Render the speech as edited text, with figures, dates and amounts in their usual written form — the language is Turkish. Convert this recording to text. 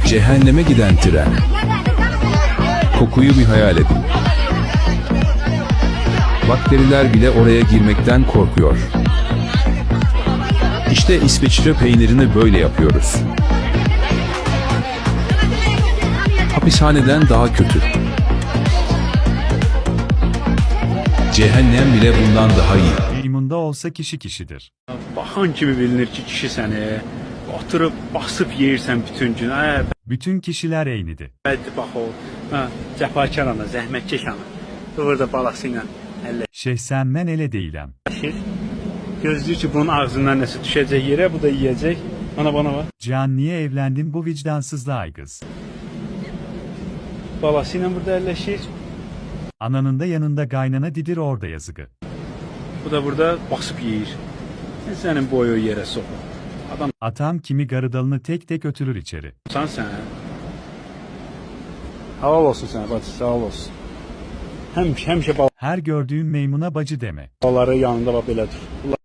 Cehenneme giden tren. Kokuyu bir hayal edin. Bakteriler bile oraya girmekten korkuyor. İşte İsviçre peynirini böyle yapıyoruz. Hapishaneden daha kötü. Cehennem bile bundan daha iyi. Meymunda olsa kişi kişidir. Baxan kimi bilinir ki kişi səni oturub basıb yeyirsən bütün gün. Bütün kişiler eynidir. Bədi bax o. Cəfakar ana, zəhmətkeş ana. Burada balası ilə Şehsen ben ele değilim. əlləşir. Gözləyir ki, bunun ağzından nəsə düşəcək yerə, bu da yeyəcək. Ana bana bak. Cihan niye evlendin bu vicdansızlığa aygız? Balası ilə burada əlləşir. Ananın da yanında kaynana didir orada yazıgı. Bu da burada basıb yeyir. Sənin boyu yerə soxur. Adam Atam kimi garıdalını tek tek ötürür içeri. sən. Halal olsun sənə bacı, sağ ol olsun. Həmişə Her gördüğün meymuna bacı deme. balaları yanında bax belə dur.